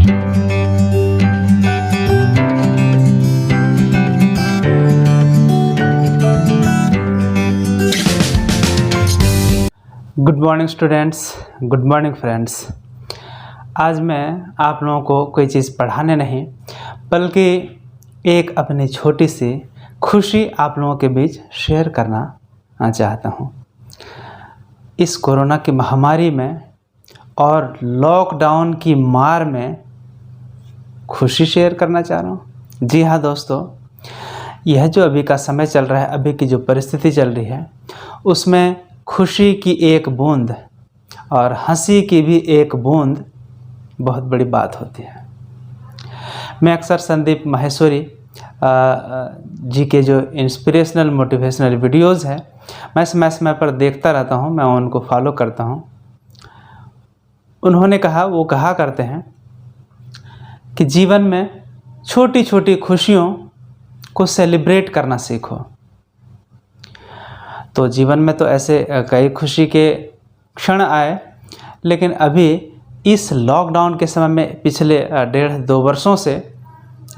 Good morning students, good morning friends. आज मैं आप लोगों को कोई चीज़ पढ़ाने नहीं बल्कि एक अपनी छोटी सी खुशी आप लोगों के बीच शेयर करना चाहता हूँ। इस कोरोना की महामारी में और लॉकडाउन की मार में खुशी शेयर करना चाह रहा हूँ। जी हाँ दोस्तों, यह जो अभी का समय चल रहा है, अभी की जो परिस्थिति चल रही है, उसमें खुशी की एक बूंद और हंसी की भी एक बूंद बहुत बड़ी बात होती है। मैं अक्सर संदीप माहेश्वरी जी के जो इंस्पिरेशनल मोटिवेशनल वीडियोस हैं, मैं समय पर देखता रहता हूं, मैं उनको फॉलो करता हूं। उन्होंने वो कहा करते हैं कि जीवन में छोटी छोटी खुशियों को सेलिब्रेट करना सीखो। तो जीवन में तो ऐसे कई खुशी के क्षण आए, लेकिन अभी इस लॉकडाउन के समय में पिछले 1.5-2 वर्षों से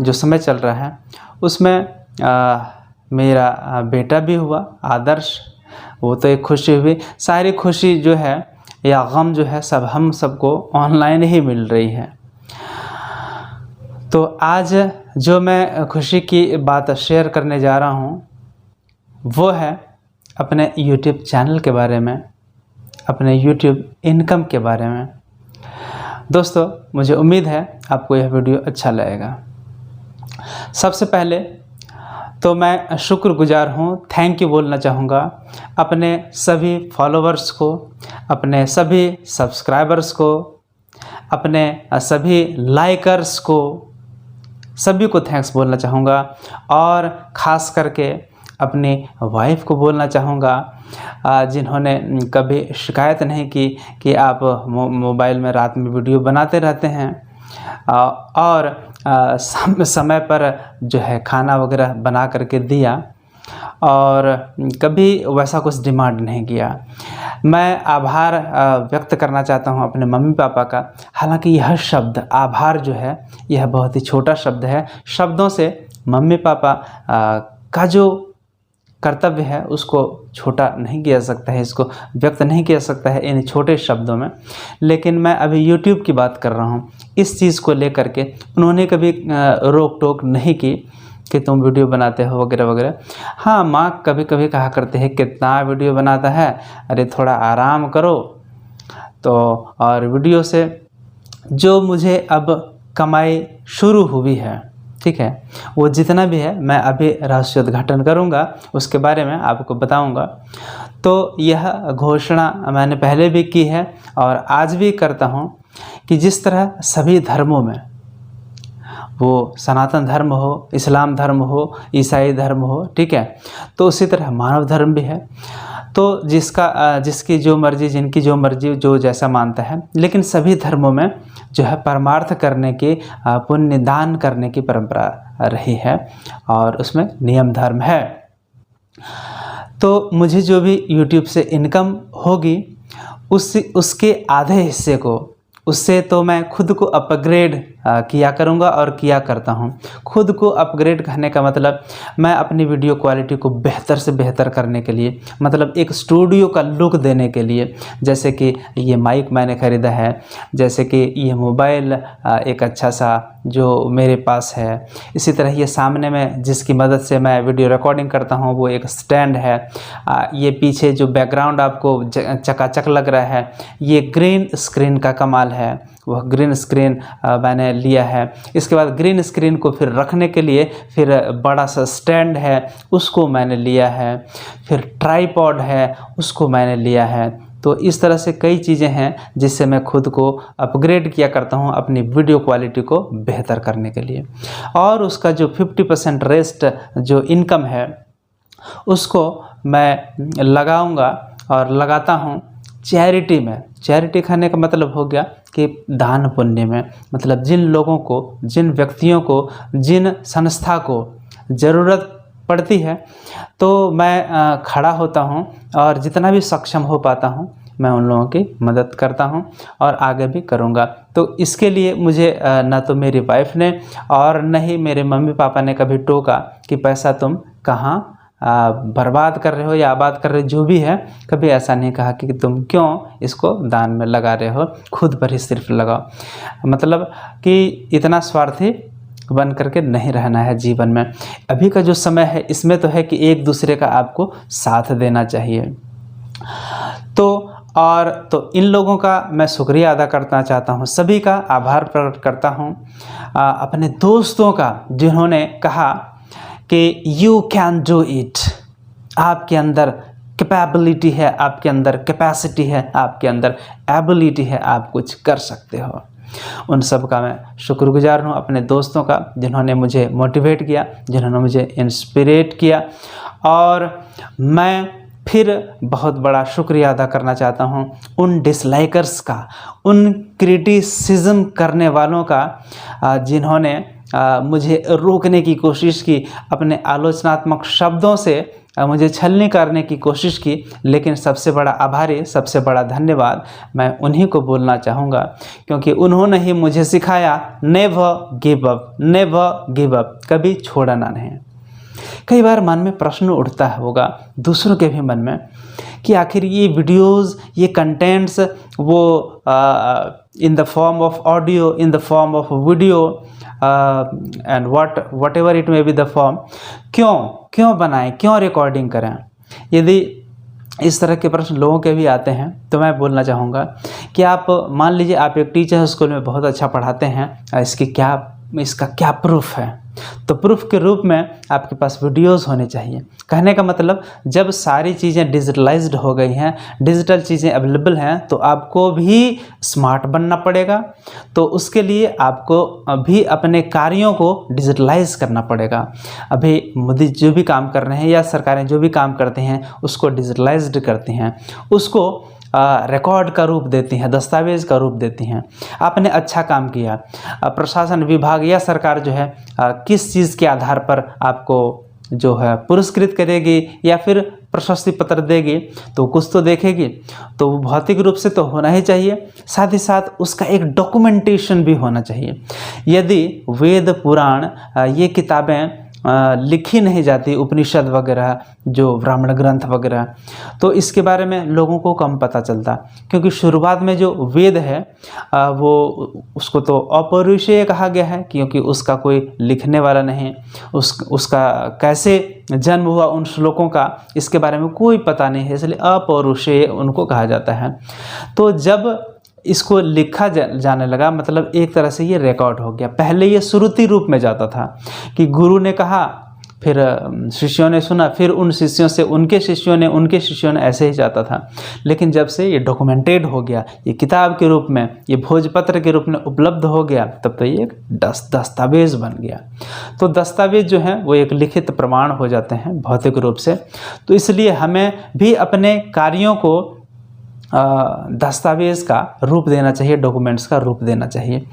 जो समय चल रहा है, उसमें मेरा बेटा भी हुआ आदर्श। वो तो एक खुशी हुई। सारी खुशी जो है या गम जो है सब हम सबको ऑनलाइन ही मिल रही है। तो आज जो मैं खुशी की बात शेयर करने जा रहा हूँ वो है अपने YouTube चैनल के बारे में, अपने YouTube इनकम के बारे में। दोस्तों, मुझे उम्मीद है आपको यह वीडियो अच्छा लगेगा। सबसे पहले तो मैं शुक्रगुजार हूँ, थैंक यू बोलना चाहूँगा अपने सभी फॉलोवर्स को, अपने सभी सब्सक्राइबर्स को, अपने सभी लाइकर्स को, सभी को थैंक्स बोलना चाहूँगा। और ख़ास करके अपनी वाइफ को बोलना चाहूँगा जिन्होंने कभी शिकायत नहीं की कि आप मोबाइल में रात में वीडियो बनाते रहते हैं और समय पर जो है खाना वगैरह बना करके दिया और कभी वैसा कुछ डिमांड नहीं किया। मैं आभार व्यक्त करना चाहता हूं अपने मम्मी पापा का। हालांकि यह शब्द आभार जो है यह बहुत ही छोटा शब्द है। शब्दों से मम्मी पापा का जो कर्तव्य है उसको छोटा नहीं किया सकता है, इसको व्यक्त नहीं किया सकता है इन छोटे शब्दों में। लेकिन मैं अभी YouTube की बात कर रहा हूँ। इस चीज़ को लेकर के उन्होंने कभी रोक टोक नहीं की कि तुम वीडियो बनाते हो वगैरह वगैरह। हाँ, माँ कभी कभी कहा करते हैं कितना वीडियो बनाता है, अरे थोड़ा आराम करो। तो और वीडियो से जो मुझे अब कमाई शुरू हुई है, ठीक है, वो जितना भी है मैं अभी रहस्योद्घाटन करूंगा, उसके बारे में आपको बताऊंगा। तो यह घोषणा मैंने पहले भी की है और आज भी करता हूं कि जिस तरह सभी धर्मों में, वो सनातन धर्म हो, इस्लाम धर्म हो, ईसाई धर्म हो, ठीक है, तो उसी तरह मानव धर्म भी है। तो जिसकी जो मर्जी, जिनकी जो मर्जी, जो जैसा मानता है, लेकिन सभी धर्मों में जो है परमार्थ करने की, पुण्य दान करने की परंपरा रही है और उसमें नियम धर्म है। तो मुझे जो भी YouTube से इनकम होगी उसके आधे हिस्से को, उससे तो मैं खुद को अपग्रेड किया करूँगा और किया करता हूँ। खुद को अपग्रेड करने का मतलब मैं अपनी वीडियो क्वालिटी को बेहतर से बेहतर करने के लिए, मतलब एक स्टूडियो का लुक देने के लिए, जैसे कि ये माइक मैंने ख़रीदा है, जैसे कि ये मोबाइल एक अच्छा सा जो मेरे पास है, इसी तरह ये सामने में जिसकी मदद से मैं वीडियो रिकॉर्डिंग करता हूँ वो एक स्टैंड है। ये पीछे जो बैकग्राउंड आपको चकाचक लग रहा है, ये ग्रीन स्क्रीन का कमाल है। वह ग्रीन स्क्रीन मैंने लिया है। इसके बाद ग्रीन स्क्रीन को फिर रखने के लिए फिर बड़ा सा स्टैंड है, उसको मैंने लिया है। फिर ट्राइपॉड है, उसको मैंने लिया है। तो इस तरह से कई चीज़ें हैं जिससे मैं खुद को अपग्रेड किया करता हूं अपनी वीडियो क्वालिटी को बेहतर करने के लिए। और उसका जो 50% रेस्ट जो इनकम है उसको मैं लगाऊंगा और लगाता हूं चैरिटी में। चैरिटी खाने का मतलब हो गया कि दान पुण्य में, मतलब जिन लोगों को, जिन व्यक्तियों को, जिन संस्था को ज़रूरत पड़ती है तो मैं खड़ा होता हूं और जितना भी सक्षम हो पाता हूं मैं उन लोगों की मदद करता हूं और आगे भी करूंगा। तो इसके लिए मुझे ना तो मेरी वाइफ ने और न ही मेरे मम्मी पापा ने कभी टोका कि पैसा तुम कहाँ बर्बाद कर रहे हो या आबाद कर रहे हो, जो भी है, कभी ऐसा नहीं कहा कि तुम क्यों इसको दान में लगा रहे हो, खुद पर ही सिर्फ लगाओ। मतलब कि इतना स्वार्थी बन करके नहीं रहना है जीवन में। अभी का जो समय है इसमें तो है कि एक दूसरे का आपको साथ देना चाहिए। तो इन लोगों का मैं शुक्रिया अदा करना चाहता हूँ, सभी का आभार प्रकट करता हूँ। अपने दोस्तों का जिन्होंने कहा कि यू कैन डू इट, आपके अंदर कैपेबिलिटी है, आपके अंदर कैपेसिटी है, आपके अंदर एबिलिटी है, आप कुछ कर सकते हो। उन सब का मैं शुक्रगुजार हूँ, अपने दोस्तों का जिन्होंने मुझे मोटिवेट किया, जिन्होंने मुझे इंस्पिरेट किया। और मैं फिर बहुत बड़ा शुक्रिया अदा करना चाहता हूँ उन डिसलाइकर्स का, उन क्रिटिसिज्म करने वालों का जिन्होंने मुझे रोकने की कोशिश की, अपने आलोचनात्मक शब्दों से मुझे छलनी करने की कोशिश की। लेकिन सबसे बड़ा आभारी, सबसे बड़ा धन्यवाद मैं उन्हीं को बोलना चाहूँगा, क्योंकि उन्होंने ही मुझे सिखाया never give up, never give up, कभी छोड़ना नहीं। कई बार मन में प्रश्न उठता होगा, दूसरों के भी मन में, कि आखिर ये वीडियोस, ये कंटेंट्स वो in the form of audio, in the form of video and what ever it may be the form, क्यों बनाएं, क्यों रिकॉर्डिंग करें। यदि इस तरह के प्रश्न लोगों के भी आते हैं तो मैं बोलना चाहूँगा कि आप मान लीजिए आप एक टीचर स्कूल में बहुत अच्छा पढ़ाते हैं, इसका क्या प्रूफ है, तो प्रूफ के रूप में आपके पास वीडियोस होने चाहिए। कहने का मतलब, जब सारी चीज़ें डिजिटलाइज्ड हो गई हैं, डिजिटल चीज़ें अवेलेबल हैं, तो आपको भी स्मार्ट बनना पड़ेगा। तो उसके लिए आपको अभी अपने कार्यों को डिजिटलाइज करना पड़ेगा। अभी मोदी जो भी काम कर रहे हैं या सरकारें जो भी काम करते हैं उसको डिजिटलाइज्ड करती हैं, उसको रिकॉर्ड का रूप देती हैं, दस्तावेज़ का रूप देती हैं। आपने अच्छा काम किया, प्रशासन विभाग या सरकार जो है किस चीज़ के आधार पर आपको जो है पुरस्कृत करेगी या फिर प्रशस्ति पत्र देगी, तो कुछ तो देखेगी। तो भौतिक रूप से तो होना ही चाहिए, साथ ही साथ उसका एक डॉक्यूमेंटेशन भी होना चाहिए। यदि वेद पुराण ये किताबें लिखी नहीं जाती, उपनिषद वगैरह, जो ब्राह्मण ग्रंथ वगैरह, तो इसके बारे में लोगों को कम पता चलता। क्योंकि शुरुआत में जो वेद है वो उसको तो अपौरुषेय कहा गया है, क्योंकि उसका कोई लिखने वाला नहीं, उसका कैसे जन्म हुआ उन श्लोकों का, इसके बारे में कोई पता नहीं है, इसलिए अपौरुषेय उनको कहा जाता है। तो जब इसको लिखा जाने लगा, मतलब एक तरह से ये रिकॉर्ड हो गया। पहले ये श्रुति रूप में जाता था कि गुरु ने कहा, फिर शिष्यों ने सुना, फिर उन शिष्यों से उनके शिष्यों ने ऐसे ही जाता था। लेकिन जब से ये डॉक्यूमेंटेड हो गया, ये किताब के रूप में, ये भोजपत्र के रूप में उपलब्ध हो गया, तब तो ये एक दस्तावेज बन गया। तो दस्तावेज जो है वो एक लिखित प्रमाण हो जाते हैं भौतिक रूप से। तो इसलिए हमें भी अपने कार्यों को दस्तावेज़ का रूप देना चाहिए, डॉक्यूमेंट्स का रूप देना चाहिए।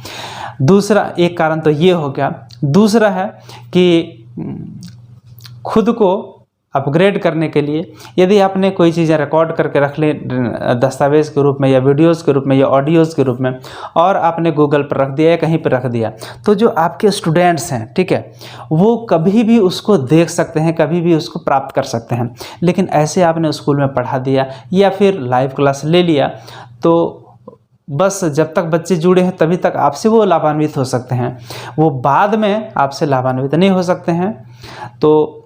दूसरा एक कारण तो ये हो गया। दूसरा है कि खुद को अपग्रेड करने के लिए यदि आपने कोई चीज़ें रिकॉर्ड करके रख ले दस्तावेज़ के रूप में या वीडियोज़ के रूप में या ऑडियोज़ के रूप में, और आपने गूगल पर रख दिया या कहीं पर रख दिया, तो जो आपके स्टूडेंट्स हैं, ठीक है, वो कभी भी उसको देख सकते हैं, कभी भी उसको प्राप्त कर सकते हैं। लेकिन ऐसे आपने स्कूल में पढ़ा दिया या फिर लाइव क्लास ले लिया, तो बस जब तक बच्चे जुड़े हैं तभी तक आपसे वो लाभान्वित हो सकते हैं, वो बाद में आपसे लाभान्वित नहीं हो सकते हैं। तो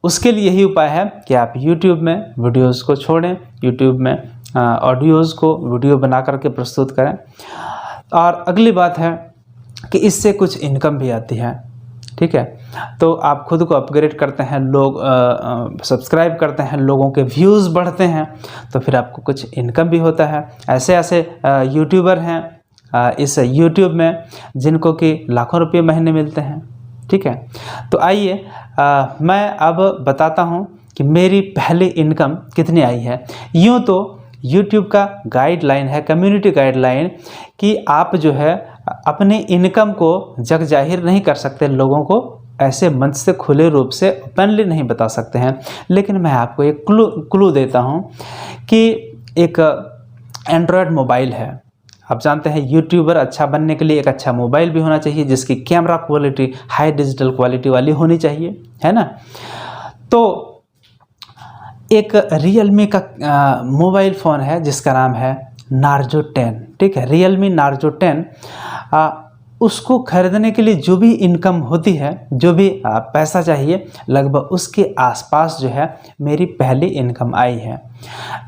उसके लिए यही उपाय है कि आप YouTube में वीडियोज़ को छोड़ें, YouTube में ऑडियोज़ को वीडियो बना करके प्रस्तुत करें। और अगली बात है कि इससे कुछ इनकम भी आती है, ठीक है। तो आप खुद को अपग्रेड करते हैं, लोग सब्सक्राइब करते हैं, लोगों के व्यूज़ बढ़ते हैं, तो फिर आपको कुछ इनकम भी होता है। ऐसे यूट्यूबर हैं इस YouTube में जिनको कि लाखों रुपये महीने मिलते हैं, ठीक है। तो आइए मैं अब बताता हूँ कि मेरी पहली इनकम कितनी आई है। यूँ तो YouTube का गाइडलाइन है, कम्युनिटी गाइडलाइन, कि आप जो है अपनी इनकम को जग जाहिर नहीं कर सकते, लोगों को ऐसे मंच से खुले रूप से ओपनली नहीं बता सकते हैं। लेकिन मैं आपको एक क्लू देता हूँ कि एक एंड्रॉयड मोबाइल है। आप जानते हैं यूट्यूबर अच्छा बनने के लिए एक अच्छा मोबाइल भी होना चाहिए, जिसकी camera quality high digital quality वाली होनी चाहिए, है ना। तो एक रियलमी का मोबाइल फ़ोन है जिसका नाम है नार्जो 10, ठीक है, रियलमी नार्जो 10। उसको खरीदने के लिए जो भी इनकम होती है, जो भी पैसा चाहिए, लगभग उसके आसपास जो है मेरी पहली इनकम आई है।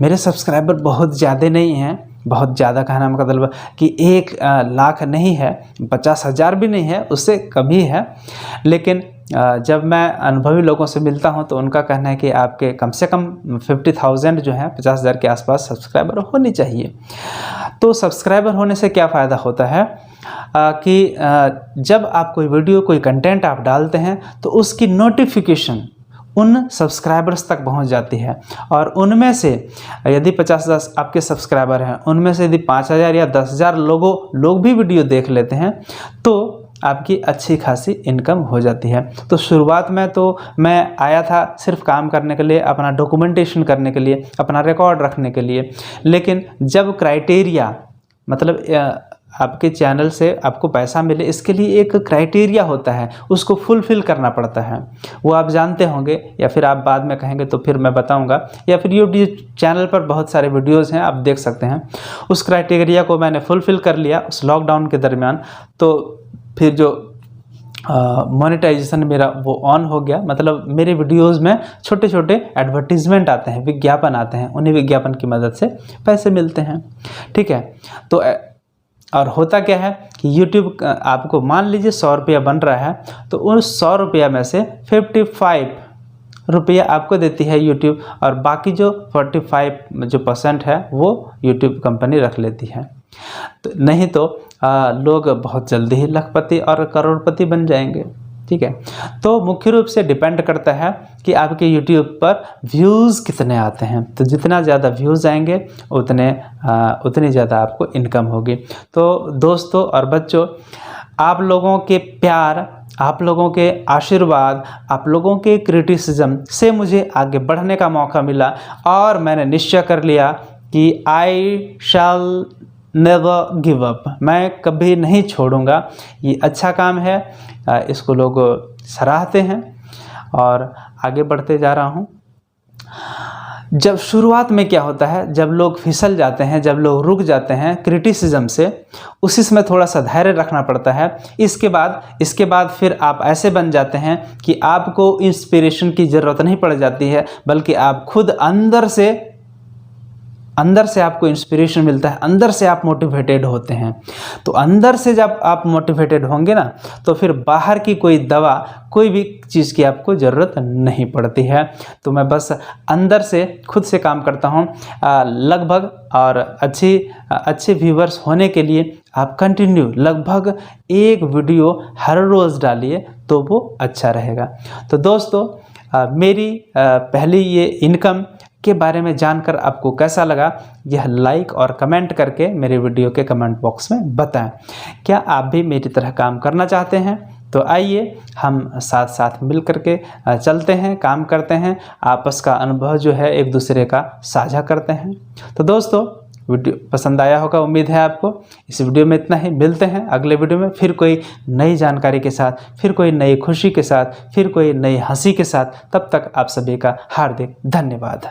मेरे सब्सक्राइबर बहुत ज़्यादा नहीं हैं, बहुत ज़्यादा कहना मतलब कि 1 लाख नहीं है, 50,000 भी नहीं है, उससे कम ही है। लेकिन जब मैं अनुभवी लोगों से मिलता हूं तो उनका कहना है कि आपके कम से कम 50,000 जो है 50,000 के आसपास सब्सक्राइबर होने चाहिए। तो सब्सक्राइबर होने से क्या फ़ायदा होता है कि जब आप कोई वीडियो, कोई कंटेंट आप डालते हैं तो उसकी नोटिफिकेशन उन सब्सक्राइबर्स तक पहुंच जाती है, और उनमें से यदि 50,000 आपके सब्सक्राइबर हैं, उनमें से यदि 5,000 या 10,000 लोग भी वीडियो देख लेते हैं तो आपकी अच्छी खासी इनकम हो जाती है। तो शुरुआत में तो मैं आया था सिर्फ काम करने के लिए, अपना डॉक्यूमेंटेशन करने के लिए, अपना रिकॉर्ड रखने के लिए। लेकिन जब क्राइटेरिया, मतलब आपके चैनल से आपको पैसा मिले, इसके लिए एक क्राइटेरिया होता है, उसको फुलफ़िल करना पड़ता है। वो आप जानते होंगे, या फिर आप बाद में कहेंगे तो फिर मैं बताऊंगा, या फिर यूट्यूब चैनल पर बहुत सारे वीडियोस हैं, आप देख सकते हैं। उस क्राइटेरिया को मैंने फुलफ़िल कर लिया उस लॉकडाउन के दरमियान। तो फिर जो मोनेटाइजेशन मेरा वो ऑन हो गया, मतलब मेरे वीडियोस में छोटे छोटे एडवर्टीज़मेंट आते हैं, विज्ञापन आते हैं, उन्हीं विज्ञापन की मदद से पैसे मिलते हैं, ठीक है। तो और होता क्या है कि YouTube आपको मान लीजिए 100 रुपया बन रहा है, तो उस 100 रुपया में से 55 रुपया आपको देती है YouTube, और बाकी जो 45% है वो YouTube कंपनी रख लेती है। तो नहीं तो लोग बहुत जल्दी ही लखपति और करोड़पति बन जाएंगे, ठीक है। तो मुख्य रूप से डिपेंड करता है कि आपके YouTube पर व्यूज़ कितने आते हैं। तो जितना ज़्यादा व्यूज़ आएंगे उतनी ज़्यादा आपको इनकम होगी। तो दोस्तों और बच्चों, आप लोगों के प्यार, आप लोगों के आशीर्वाद, आप लोगों के क्रिटिसिज्म से मुझे आगे बढ़ने का मौका मिला, और मैंने निश्चय कर लिया कि आई शैल नेवर गिव अप, मैं कभी नहीं छोड़ूंगा। ये अच्छा काम है, इसको लोग सराहते हैं और आगे बढ़ते जा रहा हूँ। जब शुरुआत में क्या होता है, जब लोग फिसल जाते हैं, जब लोग रुक जाते हैं क्रिटिसिज्म से, उसी समय थोड़ा सा धैर्य रखना पड़ता है। इसके बाद फिर आप ऐसे बन जाते हैं कि आपको इंस्पिरेशन की ज़रूरत नहीं पड़ जाती है, बल्कि आप खुद अंदर से आपको इंस्पिरेशन मिलता है, अंदर से आप मोटिवेटेड होते हैं। तो अंदर से जब आप मोटिवेटेड होंगे ना, तो फिर बाहर की कोई दवा, कोई भी चीज़ की आपको ज़रूरत नहीं पड़ती है। तो मैं बस अंदर से खुद से काम करता हूँ लगभग, और अच्छे व्यूवर्स होने के लिए आप कंटिन्यू लगभग एक वीडियो हर रोज़ डालिए, तो वो अच्छा रहेगा। तो दोस्तों, मेरी पहली ये इनकम के बारे में जानकर आपको कैसा लगा, यह लाइक और कमेंट करके मेरे वीडियो के कमेंट बॉक्स में बताएं। क्या आप भी मेरी तरह काम करना चाहते हैं? तो आइए हम साथ साथ मिल करके चलते हैं, काम करते हैं, आपस का अनुभव जो है एक दूसरे का साझा करते हैं। तो दोस्तों, वीडियो पसंद आया होगा, उम्मीद है आपको। इस वीडियो में इतना ही, मिलते हैं अगले वीडियो में फिर कोई नई जानकारी के साथ, फिर कोई नई खुशी के साथ, फिर कोई नई हंसी के साथ। तब तक आप सभी का हार्दिक धन्यवाद।